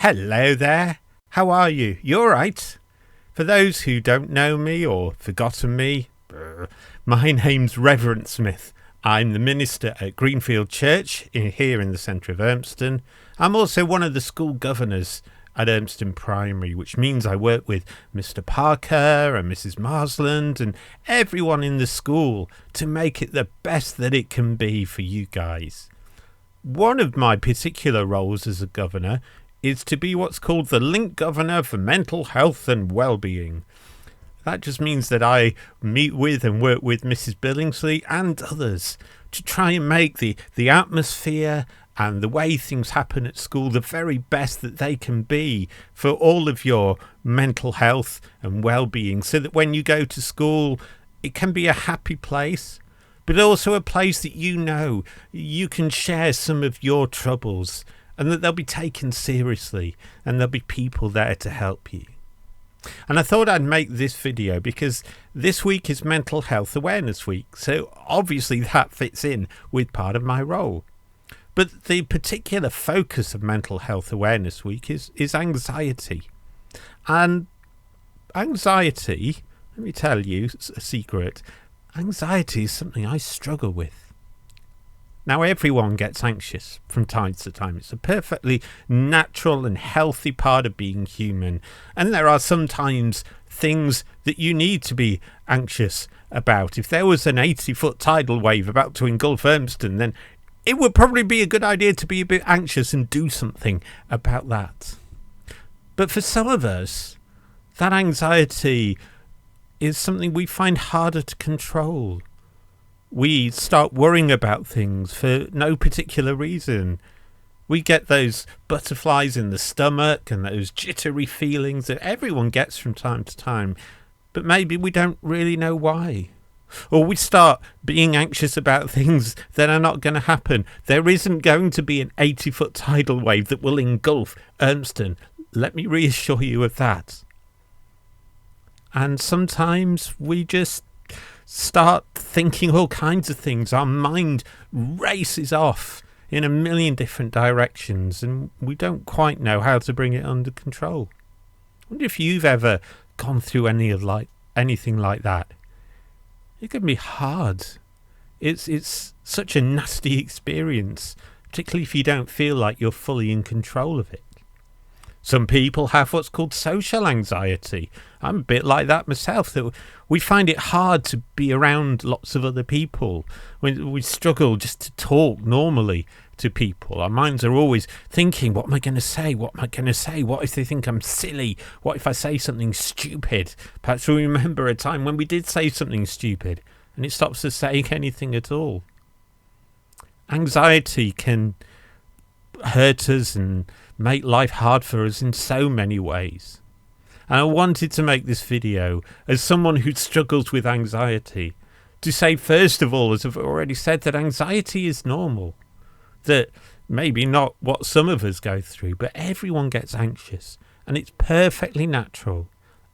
Hello there. How are you? You all right? For those who don't know me or forgotten me, my name's Reverend Smith. I'm the minister at Greenfield Church here in the centre of Urmston. I'm also one of the school governors at Urmston Primary, which means I work with Mr. Parker and Mrs. Marsland and everyone in the school to make it the best that it can be for you guys. One of my particular roles as a governor is to be what's called the Link Governor for Mental Health and Wellbeing. That just means that I meet with and work with Mrs. Billingsley and others to try and make the atmosphere and the way things happen at school the very best that they can be for all of your mental health and well-being, so that when you go to school, it can be a happy place, but also a place that you can share some of your troubles and that they'll be taken seriously and there'll be people there to help you. And I thought I'd make this video because this week is Mental Health Awareness Week, so obviously that fits in with part of my role. But the particular focus of Mental Health Awareness Week is anxiety. And anxiety, let me tell you a secret, anxiety is something I struggle with. Now, everyone gets anxious from time to time. It's a perfectly natural and healthy part of being human. And there are sometimes things that you need to be anxious about. If there was an 80-foot tidal wave about to engulf Urmston, then it would probably be a good idea to be a bit anxious and do something about that. But for some of us, that anxiety is something we find harder to control. We start worrying about things for no particular reason. We get those butterflies in the stomach and those jittery feelings that everyone gets from time to time, but maybe we don't really know why. Or we start being anxious about things that are not going to happen. There isn't going to be an 80-foot tidal wave that will engulf Urmston. Let me reassure you of that. And sometimes we just start thinking all kinds of things. Our mind races off in a million different directions and we don't quite know how to bring it under control. I wonder if you've ever gone through anything like that. It can be hard. It's such a nasty experience, particularly if you don't feel like you're fully in control of it. Some people have what's called social anxiety. I'm a bit like that myself. That we find it hard to be around lots of other people. We struggle just to talk normally to people. Our minds are always thinking, what am I going to say? What am I going to say? What if they think I'm silly? What if I say something stupid? Perhaps we remember a time when we did say something stupid and it stops us saying anything at all. Anxiety can hurt us and make life hard for us in so many ways. And I wanted to make this video as someone who struggles with anxiety to say, first of all, as I've already said, that anxiety is normal. That maybe not what some of us go through, but everyone gets anxious and it's perfectly natural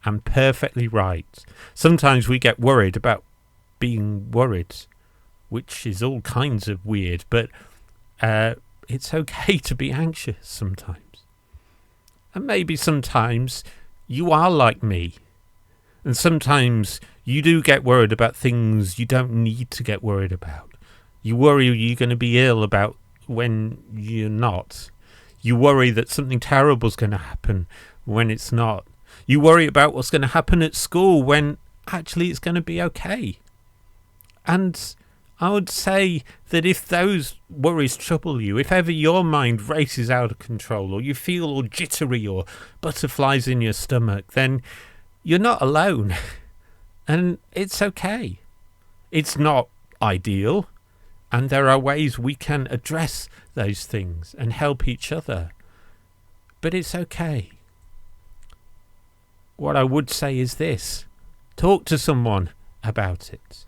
and perfectly right. Sometimes we get worried about being worried, which is all kinds of weird, but it's okay to be anxious sometimes. And maybe sometimes you are like me. And sometimes you do get worried about things you don't need to get worried about. You worry you're going to be ill about when you're not. You worry that something terrible is going to happen when it's not. You worry about what's going to happen at school when actually it's going to be okay. And I would say that if those worries trouble you, if ever your mind races out of control or you feel all jittery or butterflies in your stomach, then you're not alone and it's okay. It's not ideal and there are ways we can address those things and help each other, but it's okay. What I would say is this: talk to someone about it.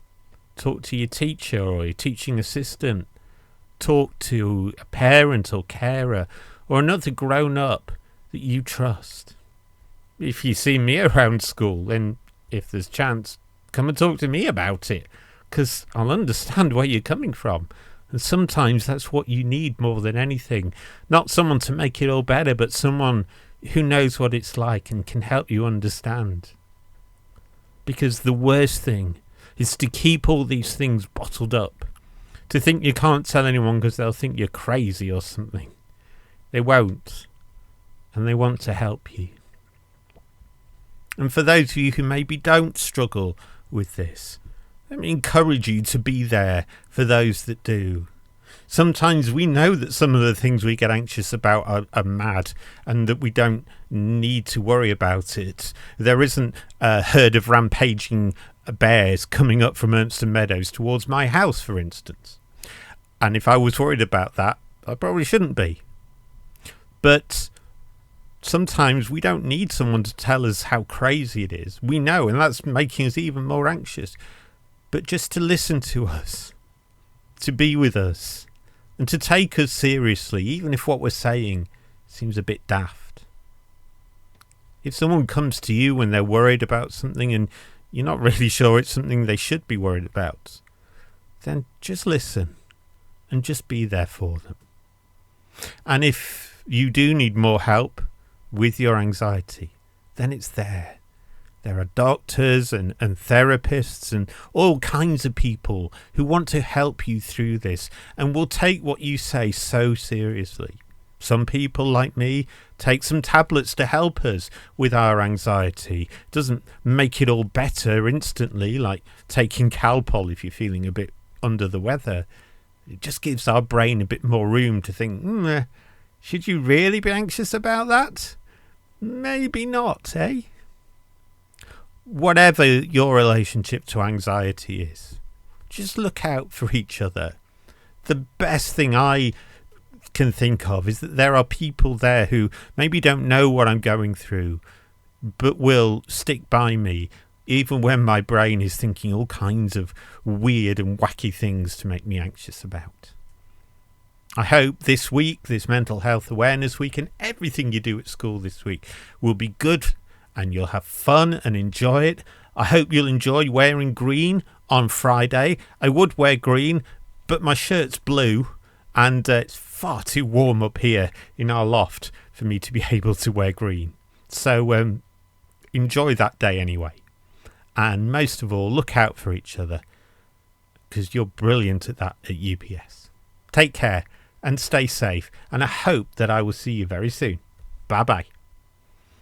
Talk to your teacher or your teaching assistant. Talk to a parent or carer or another grown-up that you trust. If you see me around school, then if there's chance, come and talk to me about it, because I'll understand where you're coming from And sometimes that's what you need more than anything. Not someone to make it all better, but someone who knows what it's like and can help you understand. Because the worst thing is to keep all these things bottled up. To think you can't tell anyone because they'll think you're crazy or something. They won't. And they want to help you. And for those of you who maybe don't struggle with this, let me encourage you to be there for those that do. Sometimes we know that some of the things we get anxious about are mad and that we don't need to worry about it. There isn't a herd of rampaging bears coming up from Urmston Meadows towards my house, for instance. And if I was worried about that, I probably shouldn't be. But sometimes we don't need someone to tell us how crazy it is. We know, and that's making us even more anxious. But just to listen to us, to be with us, and to take us seriously, even if what we're saying seems a bit daft. If someone comes to you when they're worried about something and you're not really sure it's something they should be worried about, then just listen and just be there for them. And if you do need more help with your anxiety, then it's there. There are doctors and therapists and all kinds of people who want to help you through this and will take what you say so seriously. Some people, like me, take some tablets to help us with our anxiety. It doesn't make it all better instantly, like taking Calpol if you're feeling a bit under the weather. It just gives our brain a bit more room to think, should you really be anxious about that? Maybe not, eh? Whatever your relationship to anxiety is, just look out for each other. The best thing I can think of is that there are people there who maybe don't know what I'm going through, but will stick by me even when my brain is thinking all kinds of weird and wacky things to make me anxious about. I hope this week, this Mental Health Awareness Week, and everything you do at school this week will be good and you'll have fun and enjoy it. I hope you'll enjoy wearing green on Friday. I would wear green, but my shirt's blue and it's far too warm up here in our loft for me to be able to wear green. So enjoy that day anyway. And most of all, look out for each other because you're brilliant at that at UPS. Take care and stay safe. And I hope that I will see you very soon. Bye-bye.